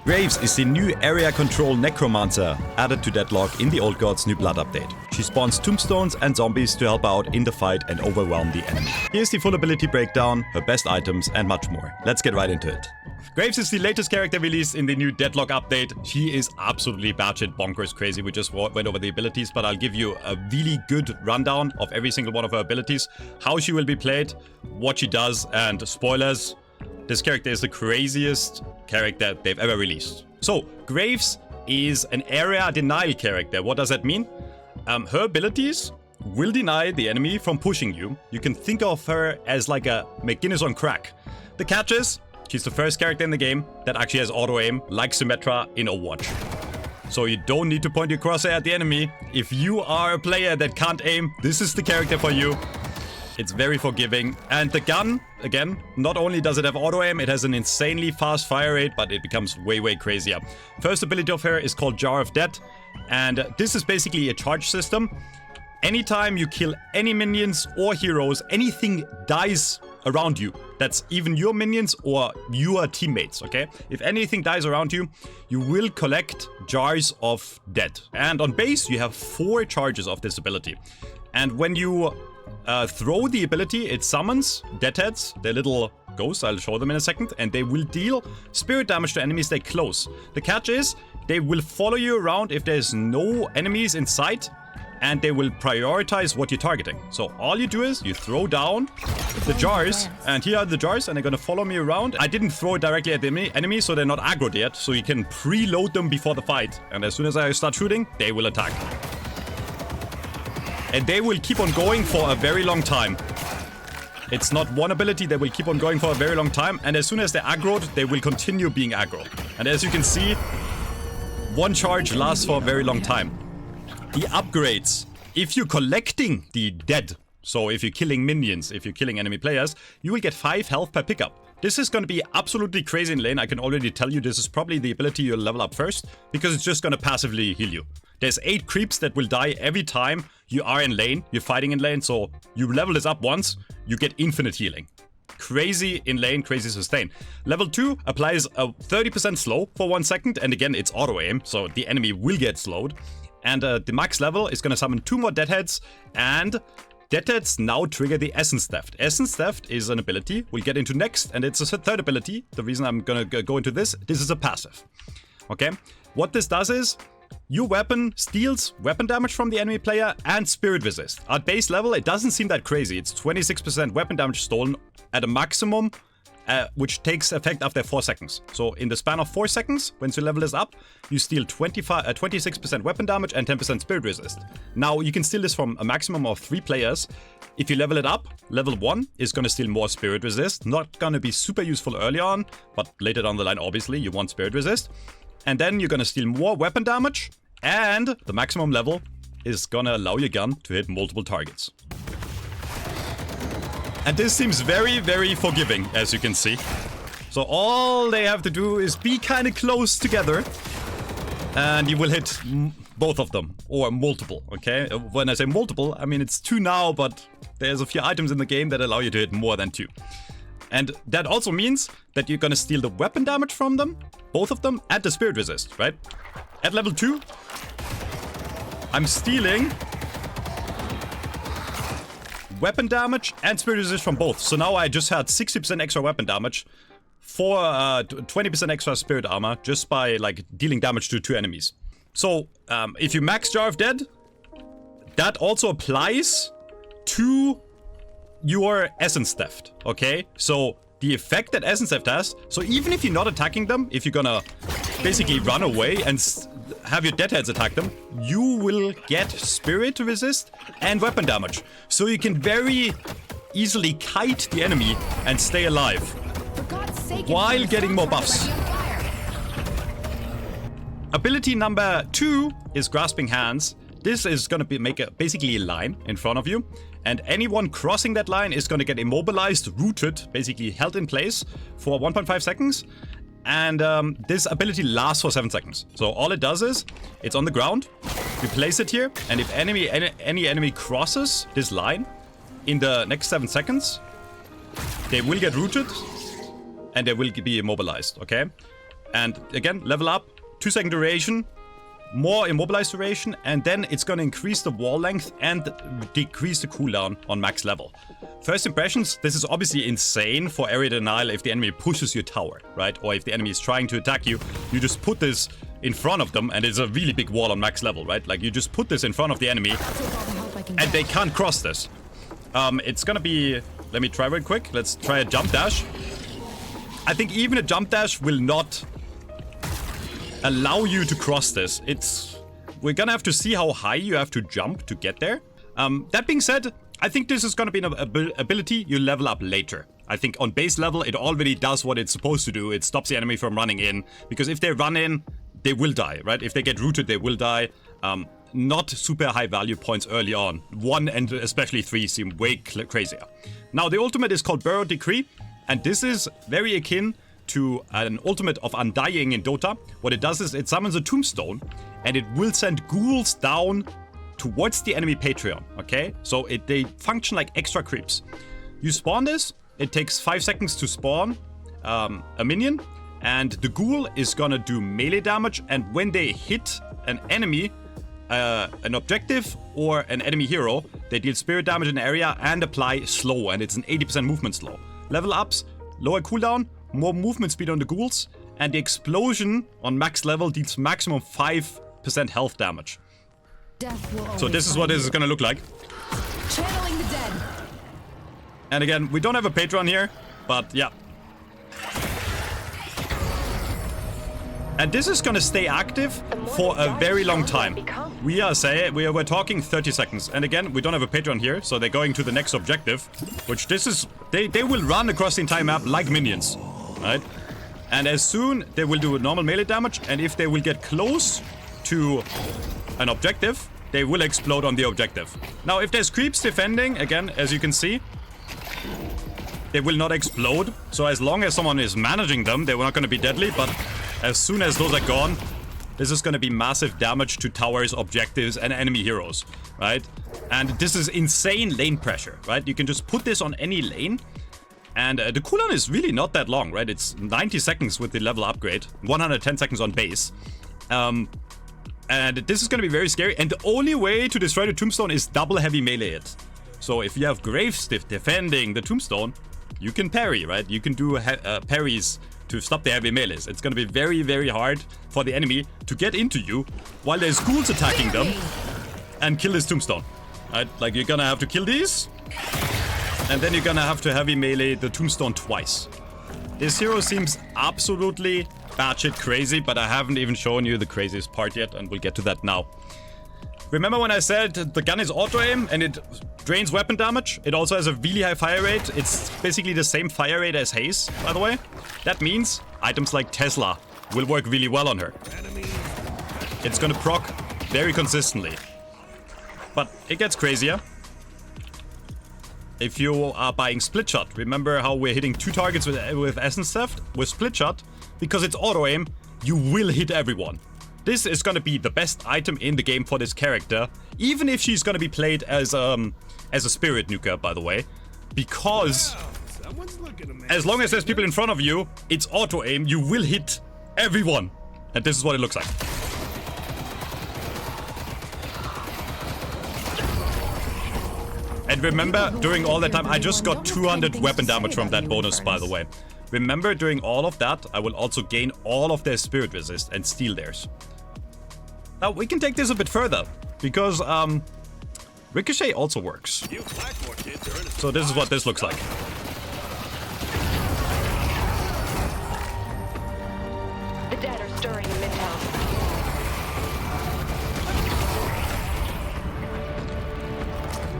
Graves is the new area control necromancer added to Deadlock in the Old Gods New Blood update. She spawns tombstones and zombies to help out in the fight and overwhelm the enemy. Here's the full ability breakdown, her best items and much more. Let's get right into it. Graves is the latest character released in the new Deadlock update. She is absolutely batshit bonkers crazy. We just went over the abilities, but I'll give you a really good rundown of every single one of her abilities, how she will be played, what she does, and spoilers. This character is the craziest character they've ever released. So, Graves is an area denial character. What does that mean? Her abilities will deny the enemy from pushing you. You can think of her as like a McGinnis on crack. The catch is, she's the first character in the game that actually has auto-aim, like Symmetra in Overwatch. So you don't need to point your crosshair at the enemy. If you are a player that can't aim, this is the character for you. It's very forgiving. And the gun, again, not only does it have auto-aim, it has an insanely fast fire rate, but it becomes way, way crazier. First ability of her is called Jar of Death. And this is basically a charge system. Anytime you kill any minions or heroes, anything dies around you. That's even your minions or your teammates, okay? If anything dies around you, you will collect jars of death. And on base, you have 4 charges of this ability. And when you throw the ability, it summons deadheads, they're little ghosts, I'll show them in a second, and they will deal spirit damage to enemies they close. The catch is, they will follow you around if there's no enemies in sight, and they will prioritize what you're targeting. So all you do is, you throw down the jars, and here are the jars, and they're gonna follow me around. I didn't throw it directly at the enemy, so they're not aggroed yet, so you can preload them before the fight. And as soon as I start shooting, they will attack. And they will keep on going for a very long time. It's not one ability, they will keep on going for a very long time. And as soon as they're aggroed, they will continue being aggroed. And as you can see, one charge lasts for a very long time. The upgrades. If you're collecting the dead, so if you're killing minions, if you're killing enemy players, you will get 5 health per pickup. This is going to be absolutely crazy in lane. I can already tell you this is probably the ability you'll level up first, because it's just going to passively heal you. There's 8 creeps that will die every time you are in lane, you're fighting in lane, so you level this up once, you get infinite healing. Crazy in lane, crazy sustain. Level 2 applies a 30% slow for 1 second, and again, it's auto-aim, so the enemy will get slowed. And the max level is going to summon 2 more deadheads, and deadheads now trigger the Essence Theft. Essence Theft is an ability we'll get into next, and it's a third ability. The reason I'm going to go into this is a passive. Okay? What this does is, your weapon steals weapon damage from the enemy player and spirit resist. At base level, it doesn't seem that crazy. It's 26% weapon damage stolen at a maximum, which takes effect after 4 seconds. So in the span of 4 seconds, once you level this up, you steal 26% weapon damage and 10% spirit resist. Now, you can steal this from a maximum of 3 players. If you level it up, level 1 is going to steal more spirit resist. Not going to be super useful early on, but later down the line, obviously, you want spirit resist. And then you're gonna steal more weapon damage, and the maximum level is gonna allow your gun to hit multiple targets. And this seems very, very forgiving, as you can see. So all they have to do is be kind of close together, and you will hit both of them, or multiple, okay? When I say multiple, I mean it's 2 now, but there's a few items in the game that allow you to hit more than 2. And that also means that you're gonna steal the weapon damage from them, both of them, and the spirit resist, right? At level 2, I'm stealing weapon damage and spirit resist from both. So now I just had 60% extra weapon damage for 20% extra spirit armor just by like dealing damage to 2 enemies. So if you max Jar of Dead, that also applies to your Essence Theft, okay? So the effect that Essence Theft has, so even if you're not attacking them, if you're gonna basically run away and have your deadheads attack them, you will get spirit resist and weapon damage. So you can very easily kite the enemy and stay alive while getting more buffs. Ability number 2 is Grasping Hands. This is going to make basically a line in front of you, and anyone crossing that line is going to get immobilized, rooted, basically held in place for 1.5 seconds. And this ability lasts for 7 seconds. So all it does is, it's on the ground, you place it here, and if any enemy crosses this line in the next 7 seconds, they will get rooted, and they will be immobilized, okay? And again, level up, 2-second duration, more immobilized duration, and then it's gonna increase the wall length and decrease the cooldown on max level. First impressions, this is obviously insane for area denial if the enemy pushes your tower, right? Or if the enemy is trying to attack you, you just put this in front of them and it's a really big wall on max level, right? Like you just put this in front of the enemy and they can't cross this. It's gonna be, let me try real quick. Let's try a jump dash. I think even a jump dash will not allow you to cross this. We're gonna have to see how high you have to jump to get there. That being said, I think this is gonna be an ability you level up later. I think on base level, it already does what it's supposed to do. It stops the enemy from running in, because if they run in, they will die, right? If they get rooted, they will die. Not super high value points early on. 1 and especially 3 seem way crazier. Now, the ultimate is called Burrow Decree, and this is very akin to an ultimate of Undying in Dota. What it does is it summons a tombstone, and it will send ghouls down towards the enemy Patreon, okay? So they function like extra creeps. You spawn this, it takes 5 seconds to spawn a minion, and the ghoul is gonna do melee damage, and when they hit an enemy, an objective or an enemy hero, they deal spirit damage in the area and apply slow, and it's an 80% movement slow. Level ups, lower cooldown, more movement speed on the ghouls, and the explosion on max level deals maximum 5% health damage. So this is what this is gonna look like. Channeling the dead. And again, we don't have a Patreon here, but yeah. And this is gonna stay active for a very long time. We're talking 30 seconds. And again, we don't have a Patreon here, so they're going to the next objective, which this is, they will run across the entire map like minions, right? And as soon they will do normal melee damage, and if they will get close to an objective, they will explode on the objective. Now, if there's creeps defending, again, as you can see, they will not explode. So as long as someone is managing them, they're not going to be deadly, but as soon as those are gone, this is going to be massive damage to towers, objectives, and enemy heroes, right? And this is insane lane pressure, right? You can just put this on any lane, and the cooldown is really not that long, right? It's 90 seconds with the level upgrade, 110 seconds on base. And this is going to be very scary, and the only way to destroy the tombstone is double heavy melee it. So if you have Gravestiff defending the tombstone, you can parry, right? You can do parries to stop the heavy melees. It's going to be very, very hard for the enemy to get into you while there's ghouls attacking them and kill this tombstone, right? Like, you're going to have to kill these, and then you're going to have to heavy melee the tombstone twice. This hero seems absolutely batshit crazy, but I haven't even shown you the craziest part yet, and we'll get to that now. Remember when I said the gun is auto-aim and it drains weapon damage? It also has a really high fire rate. It's basically the same fire rate as Haze, by the way. That means items like Tesla will work really well on her. It's gonna proc very consistently. But it gets crazier. If you are buying Split Shot, remember how we're hitting 2 targets with Essence Theft? With Split Shot, because it's auto-aim, you will hit everyone. This is gonna be the best item in the game for this character, even if she's gonna be played as a spirit nuker, by the way, because as long as there's people in front of you, it's auto aim. You will hit everyone, and this is what it looks like. And remember, during all that time, I just got 200 weapon damage from that bonus, by the way. Remember, during all of that, I will also gain all of their spirit resist and steal theirs. Now, we can take this a bit further, because Ricochet also works. So this is what this looks like. The dead are stirring in Midtown.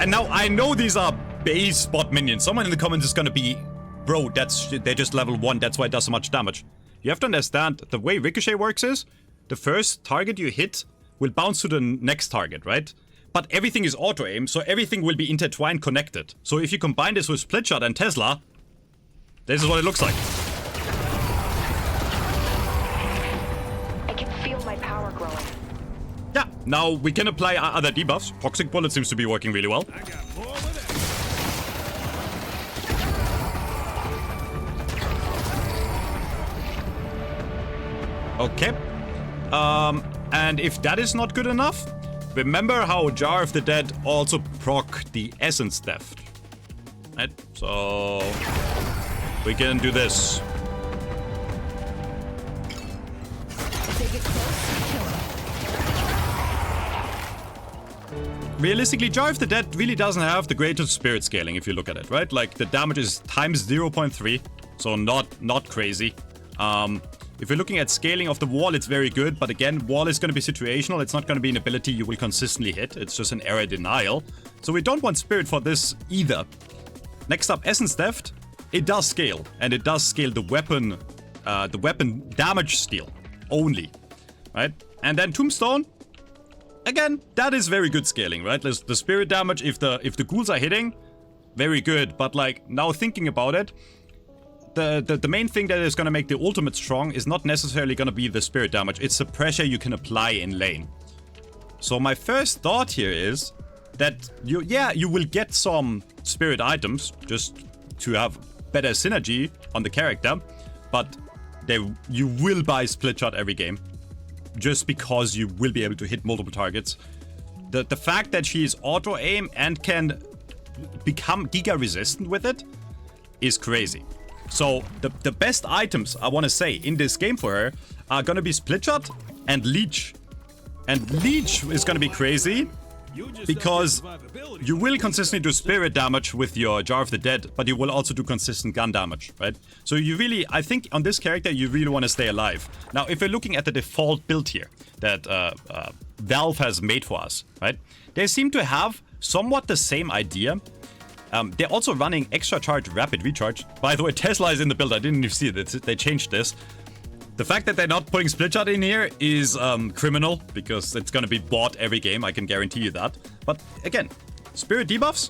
And now, I know these are base spot minions. Someone in the comments is gonna be, bro, they're just level 1, that's why it does so much damage. You have to understand, the way Ricochet works is, the first target you hit will bounce to the next target, right? But everything is auto-aim, so everything will be intertwined, connected. So if you combine this with Split Shot and Tesla, this is what it looks like. I can feel my power growing. Yeah, now we can apply other debuffs. Toxic Bullet seems to be working really well. I got more with it. Okay. And if that is not good enough, remember how Jar of the Dead also proc the Essence Theft. Right? So we can do this. Realistically, Jar of the Dead really doesn't have the greatest spirit scaling if you look at it, right? Like, the damage is times 0.3, so not crazy. If you're looking at scaling of the wall, it's very good, but again, wall is going to be situational. It's not going to be an ability you will consistently hit. It's just an area denial. So we don't want spirit for this either. Next up, Essence Theft. It does scale, and it does scale the weapon damage steal only, right? And then Tombstone. Again, that is very good scaling, right? The spirit damage, if the ghouls are hitting, very good. But like, now thinking about it, the main thing that is going to make the ultimate strong is not necessarily going to be the spirit damage. It's the pressure you can apply in lane. So my first thought here is that you will get some spirit items just to have better synergy on the character, but you will buy split shot every game. Just because you will be able to hit multiple targets. The fact that she is auto aim and can become giga resistant with it is crazy. So the best items I want to say in this game for her are gonna be split shot and leech. And leech is gonna be crazy because you will consistently do spirit damage with your Jar of the Dead, but you will also do consistent gun damage, right? So you really, I think on this character, you really want to stay alive. Now, if we're looking at the default build here that Valve has made for us, right? They seem to have somewhat the same idea. They're also running extra charge rapid recharge. By the way, Tesla is in the build. I didn't even see it. They changed this. The fact that they're not putting split shot in here is criminal, because it's gonna be bought every game, I can guarantee you that. But again, spirit debuffs,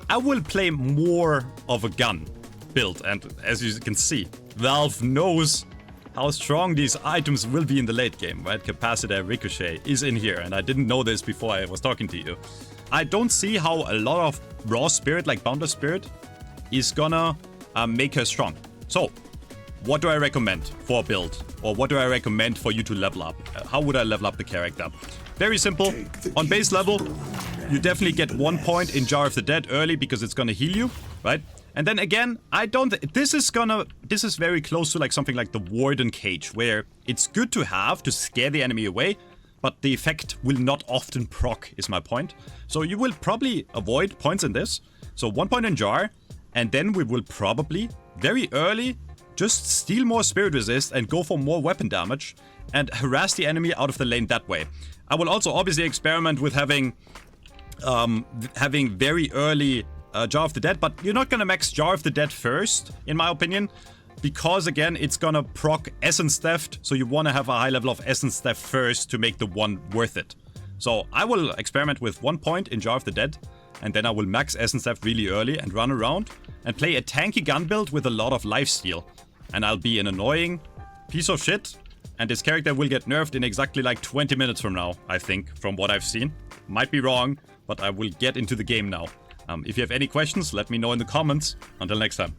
I will play more of a gun build, and as you can see, Valve knows how strong these items will be in the late game, right? Capacitor, Ricochet is in here, and I didn't know this before I was talking to you. I don't see how a lot of raw spirit, like Boundless Spirit, is gonna make her strong. So, what do I recommend for a build? Or what do I recommend for you to level up? How would I level up the character? Very simple. On base level, you definitely get 1 point in Jar of the Dead early because it's gonna heal you, right? And then again, this is very close to like something like the Warden Cage, where it's good to have to scare the enemy away, but the effect will not often proc, is my point. So you will probably avoid points in this. So 1 point in Jar, and then we will probably, very early, just steal more spirit resist and go for more weapon damage and harass the enemy out of the lane that way. I will also obviously experiment with having very early Jar of the Dead, but you're not gonna max Jar of the Dead first, in my opinion, because again, it's gonna proc Essence Theft, so you wanna have a high level of Essence Theft first to make the one worth it. So I will experiment with 1 point in Jar of the Dead, and then I will max Essence Theft really early and run around and play a tanky gun build with a lot of lifesteal. And I'll be an annoying piece of shit, and this character will get nerfed in exactly like 20 minutes from now, I think, from what I've seen. Might be wrong, but I will get into the game now. If you have any questions, let me know in the comments. Until next time.